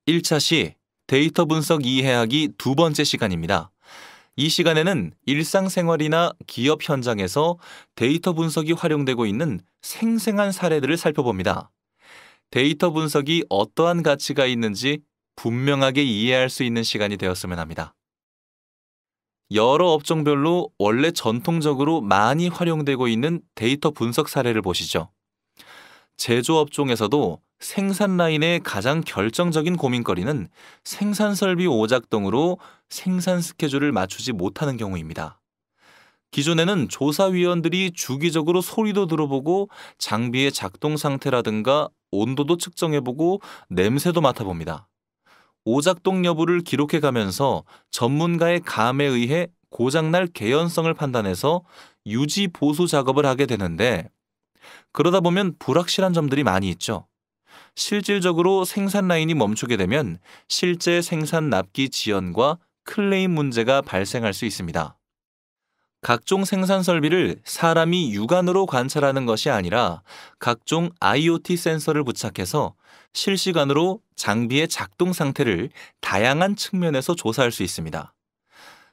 1차 시 데이터 분석 이해하기 두 번째 시간입니다. 이 시간에는 일상생활이나 기업 현장에서 데이터 분석이 활용되고 있는 생생한 사례들을 살펴봅니다. 데이터 분석이 어떠한 가치가 있는지 분명하게 이해할 수 있는 시간이 되었으면 합니다. 여러 업종별로 원래 전통적으로 많이 활용되고 있는 데이터 분석 사례를 보시죠. 제조업종에서도 생산 라인의 가장 결정적인 고민거리는 생산 설비 오작동으로 생산 스케줄을 맞추지 못하는 경우입니다. 기존에는 조사위원들이 주기적으로 소리도 들어보고 장비의 작동 상태라든가 온도도 측정해보고 냄새도 맡아봅니다. 오작동 여부를 기록해가면서 전문가의 감에 의해 고장날 개연성을 판단해서 유지 보수 작업을 하게 되는데, 그러다 보면 불확실한 점들이 많이 있죠. 실질적으로 생산 라인이 멈추게 되면 실제 생산 납기 지연과 클레임 문제가 발생할 수 있습니다. 각종 생산 설비를 사람이 육안으로 관찰하는 것이 아니라 각종 IoT 센서를 부착해서 실시간으로 장비의 작동 상태를 다양한 측면에서 조사할 수 있습니다.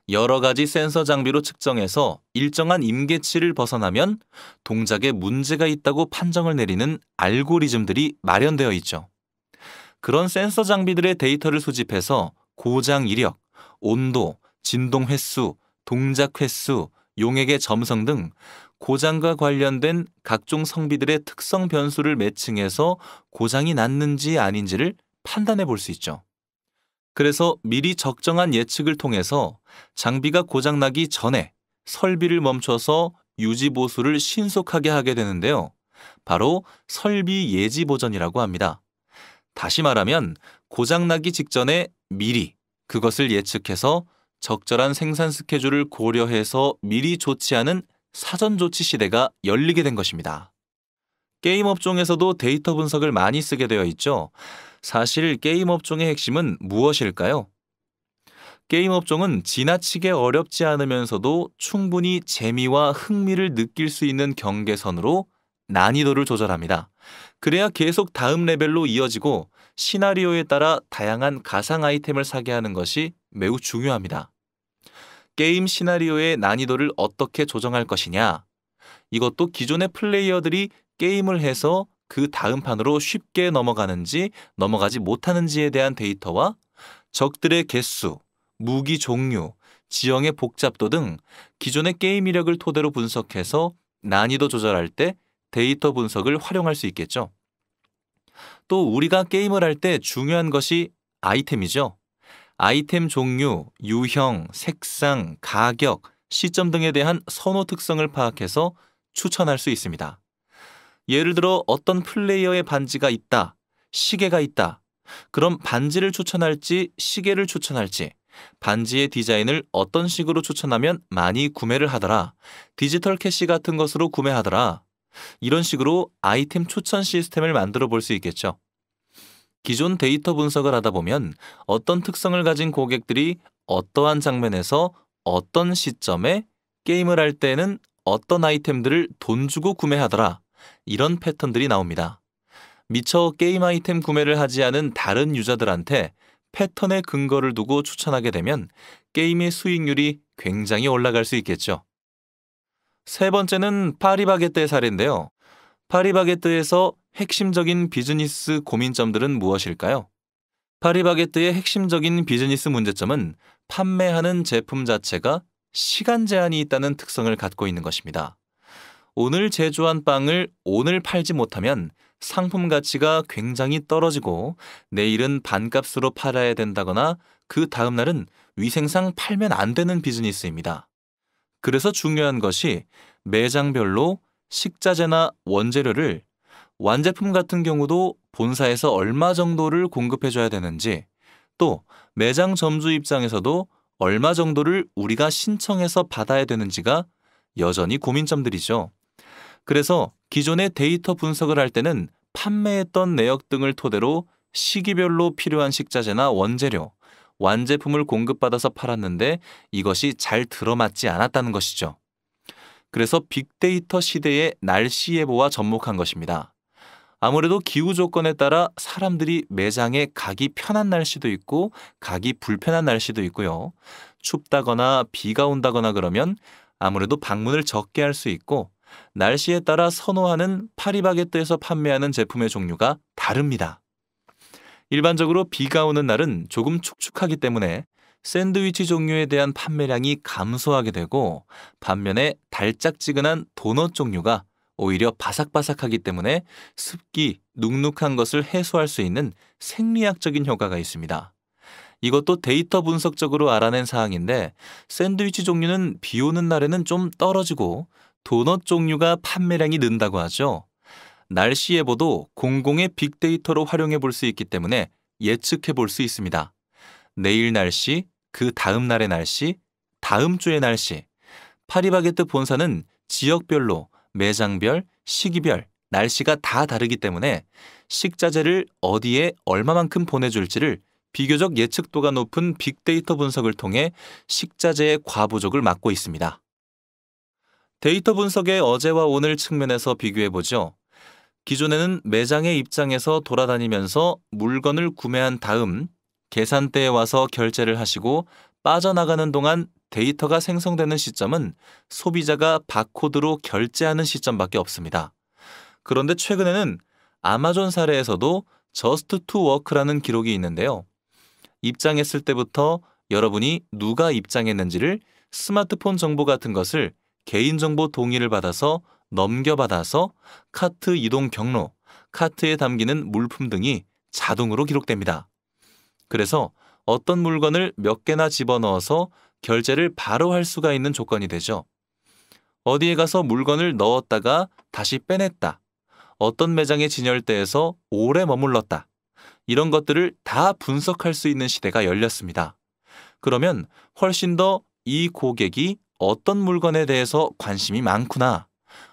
여러 가지 센서 장비로 측정해서 일정한 임계치를 벗어나면 동작에 문제가 있다고 판정을 내리는 알고리즘들이 마련되어 있죠. 그런 센서 장비들의 데이터를 수집해서 고장 이력, 온도, 진동 횟수, 동작 횟수, 용액의 점성 등 고장과 관련된 각종 성비들의 특성 변수를 매칭해서 고장이 났는지 아닌지를 판단해 볼 수 있죠. 그래서 미리 적정한 예측을 통해서 장비가 고장나기 전에 설비를 멈춰서 유지 보수를 신속하게 하게 되는데요. 바로 설비 예지 보전이라고 합니다. 다시 말하면 고장나기 직전에 미리 그것을 예측해서 적절한 생산 스케줄을 고려해서 미리 조치하는 사전 조치 시대가 열리게 된 것입니다. 게임 업종에서도 데이터 분석을 많이 쓰게 되어 있죠. 사실 게임 업종의 핵심은 무엇일까요? 게임 업종은 지나치게 어렵지 않으면서도 충분히 재미와 흥미를 느낄 수 있는 경계선으로 난이도를 조절합니다. 그래야 계속 다음 레벨로 이어지고 시나리오에 따라 다양한 가상 아이템을 사게 하는 것이 매우 중요합니다. 게임 시나리오의 난이도를 어떻게 조정할 것이냐? 이것도 기존의 플레이어들이 게임을 해서 그 다음 판으로 쉽게 넘어가는지 넘어가지 못하는지에 대한 데이터와 적들의 개수, 무기 종류, 지형의 복잡도 등 기존의 게임 이력을 토대로 분석해서 난이도 조절할 때 데이터 분석을 활용할 수 있겠죠. 또 우리가 게임을 할 때 중요한 것이 아이템이죠. 아이템 종류, 유형, 색상, 가격, 시점 등에 대한 선호 특성을 파악해서 추천할 수 있습니다. 예를 들어 어떤 플레이어의 반지가 있다, 시계가 있다. 그럼 반지를 추천할지 시계를 추천할지, 반지의 디자인을 어떤 식으로 추천하면 많이 구매를 하더라, 디지털 캐시 같은 것으로 구매하더라. 이런 식으로 아이템 추천 시스템을 만들어 볼 수 있겠죠. 기존 데이터 분석을 하다 보면 어떤 특성을 가진 고객들이 어떠한 장면에서 어떤 시점에 게임을 할 때는 어떤 아이템들을 돈 주고 구매하더라. 이런 패턴들이 나옵니다. 미처 게임 아이템 구매를 하지 않은 다른 유저들한테 패턴의 근거를 두고 추천하게 되면 게임의 수익률이 굉장히 올라갈 수 있겠죠. 세 번째는 파리바게뜨의 사례인데요. 파리바게뜨에서 핵심적인 비즈니스 고민점들은 무엇일까요? 파리바게뜨의 핵심적인 비즈니스 문제점은 판매하는 제품 자체가 시간 제한이 있다는 특성을 갖고 있는 것입니다. 오늘 제조한 빵을 오늘 팔지 못하면 상품 가치가 굉장히 떨어지고 내일은 반값으로 팔아야 된다거나 그 다음 날은 위생상 팔면 안 되는 비즈니스입니다. 그래서 중요한 것이 매장별로 식자재나 원재료를 완제품 같은 경우도 본사에서 얼마 정도를 공급해줘야 되는지, 또 매장 점주 입장에서도 얼마 정도를 우리가 신청해서 받아야 되는지가 여전히 고민점들이죠. 그래서 기존의 데이터 분석을 할 때는 판매했던 내역 등을 토대로 시기별로 필요한 식자재나 원재료, 완제품을 공급받아서 팔았는데 이것이 잘 들어맞지 않았다는 것이죠. 그래서 빅데이터 시대의 날씨 예보와 접목한 것입니다. 아무래도 기후 조건에 따라 사람들이 매장에 가기 편한 날씨도 있고 가기 불편한 날씨도 있고요. 춥다거나 비가 온다거나 그러면 아무래도 방문을 적게 할 수 있고 날씨에 따라 선호하는 파리바게뜨에서 판매하는 제품의 종류가 다릅니다. 일반적으로 비가 오는 날은 조금 축축하기 때문에 샌드위치 종류에 대한 판매량이 감소하게 되고 반면에 달짝지근한 도넛 종류가 오히려 바삭바삭하기 때문에 습기, 눅눅한 것을 해소할 수 있는 생리학적인 효과가 있습니다. 이것도 데이터 분석적으로 알아낸 사항인데 샌드위치 종류는 비 오는 날에는 좀 떨어지고 도넛 종류가 판매량이 는다고 하죠. 날씨 예보도 공공의 빅데이터로 활용해 볼 수 있기 때문에 예측해 볼 수 있습니다. 내일 날씨, 그 다음 날의 날씨, 다음 주의 날씨. 파리바게뜨 본사는 지역별로 매장별, 시기별, 날씨가 다 다르기 때문에 식자재를 어디에 얼마만큼 보내줄지를 비교적 예측도가 높은 빅데이터 분석을 통해 식자재의 과부족을 막고 있습니다. 데이터 분석의 어제와 오늘 측면에서 비교해보죠. 기존에는 매장의 입장에서 돌아다니면서 물건을 구매한 다음 계산대에 와서 결제를 하시고 빠져나가는 동안 데이터가 생성되는 시점은 소비자가 바코드로 결제하는 시점밖에 없습니다. 그런데 최근에는 아마존 사례에서도 저스트 투 워크라는 기록이 있는데요. 입장했을 때부터 여러분이 누가 입장했는지를 스마트폰 정보 같은 것을 개인정보 동의를 받아서 넘겨받아서 카트 이동 경로, 카트에 담기는 물품 등이 자동으로 기록됩니다. 그래서 어떤 물건을 몇 개나 집어넣어서 결제를 바로 할 수가 있는 조건이 되죠. 어디에 가서 물건을 넣었다가 다시 빼냈다. 어떤 매장의 진열대에서 오래 머물렀다. 이런 것들을 다 분석할 수 있는 시대가 열렸습니다. 그러면 훨씬 더 이 고객이 어떤 물건에 대해서 관심이 많구나.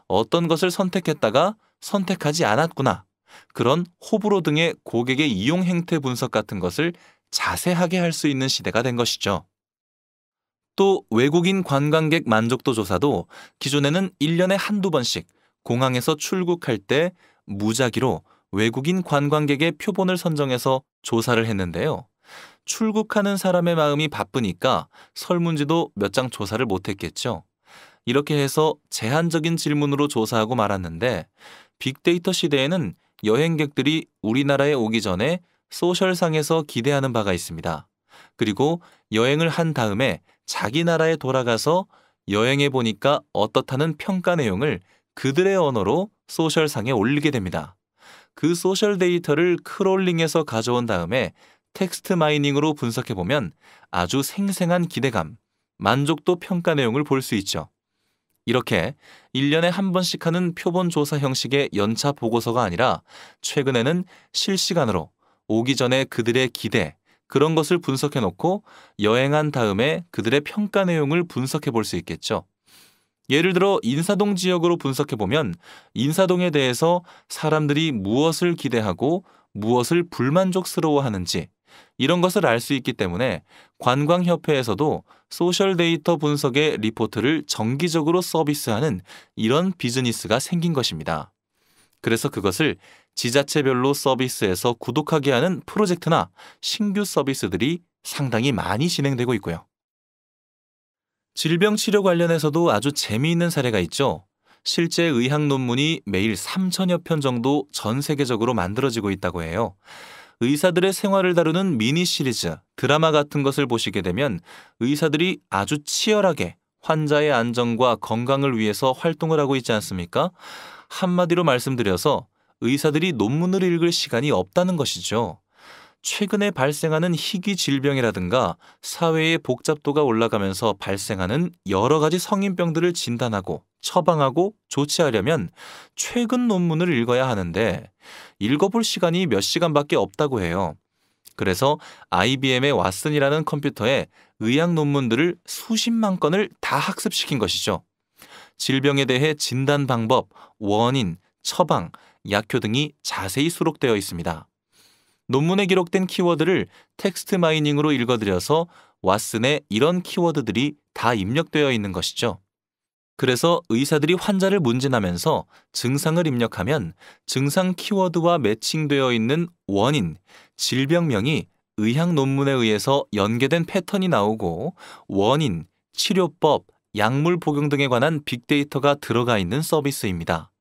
어떤 것을 선택했다가 선택하지 않았구나. 그런 호불호 등의 고객의 이용 행태 분석 같은 것을 자세하게 할 수 있는 시대가 된 것이죠. 또 외국인 관광객 만족도 조사도 기존에는 1년에 한두 번씩 공항에서 출국할 때 무작위로 외국인 관광객의 표본을 선정해서 조사를 했는데요. 출국하는 사람의 마음이 바쁘니까 설문지도 몇 장 조사를 못했겠죠. 이렇게 해서 제한적인 질문으로 조사하고 말았는데 빅데이터 시대에는 여행객들이 우리나라에 오기 전에 소셜상에서 기대하는 바가 있습니다. 그리고 여행을 한 다음에 자기 나라에 돌아가서 여행해 보니까 어떻다는 평가 내용을 그들의 언어로 소셜상에 올리게 됩니다. 그 소셜 데이터를 크롤링해서 가져온 다음에 텍스트 마이닝으로 분석해보면 아주 생생한 기대감, 만족도 평가 내용을 볼 수 있죠. 이렇게 1년에 한 번씩 하는 표본 조사 형식의 연차 보고서가 아니라 최근에는 실시간으로 오기 전에 그들의 기대, 그런 것을 분석해놓고 여행한 다음에 그들의 평가 내용을 분석해 볼 수 있겠죠. 예를 들어 인사동 지역으로 분석해보면 인사동에 대해서 사람들이 무엇을 기대하고 무엇을 불만족스러워하는지 이런 것을 알 수 있기 때문에 관광협회에서도 소셜 데이터 분석의 리포트를 정기적으로 서비스하는 이런 비즈니스가 생긴 것입니다. 그래서 그것을 지자체별로 서비스해서 구독하게 하는 프로젝트나 신규 서비스들이 상당히 많이 진행되고 있고요. 질병 치료 관련해서도 아주 재미있는 사례가 있죠. 실제 의학 논문이 매일 3천여 편 정도 전 세계적으로 만들어지고 있다고 해요. 의사들의 생활을 다루는 미니 시리즈, 드라마 같은 것을 보시게 되면 의사들이 아주 치열하게 환자의 안전과 건강을 위해서 활동을 하고 있지 않습니까? 한마디로 말씀드려서 의사들이 논문을 읽을 시간이 없다는 것이죠. 최근에 발생하는 희귀 질병이라든가 사회의 복잡도가 올라가면서 발생하는 여러 가지 성인병들을 진단하고 처방하고 조치하려면 최근 논문을 읽어야 하는데 읽어볼 시간이 몇 시간밖에 없다고 해요. 그래서 IBM의 왓슨이라는 컴퓨터에 의학 논문들을 수십만 건을 다 학습시킨 것이죠. 질병에 대해 진단 방법, 원인, 처방, 약효 등이 자세히 수록되어 있습니다. 논문에 기록된 키워드를 텍스트 마이닝으로 읽어드려서 왓슨에 이런 키워드들이 다 입력되어 있는 것이죠. 그래서 의사들이 환자를 문진하면서 증상을 입력하면 증상 키워드와 매칭되어 있는 원인, 질병명이 의학 논문에 의해서 연계된 패턴이 나오고 원인, 치료법, 약물 복용 등에 관한 빅데이터가 들어가 있는 서비스입니다.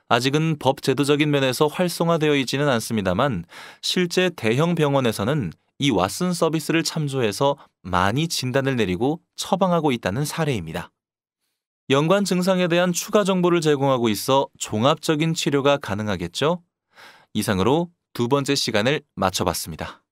아직은 법 제도적인 면에서 활성화되어 있지는 않습니다만 실제 대형 병원에서는 이 왓슨 서비스를 참조해서 많이 진단을 내리고 처방하고 있다는 사례입니다. 연관 증상에 대한 추가 정보를 제공하고 있어 종합적인 치료가 가능하겠죠? 이상으로 두 번째 시간을 마쳐봤습니다.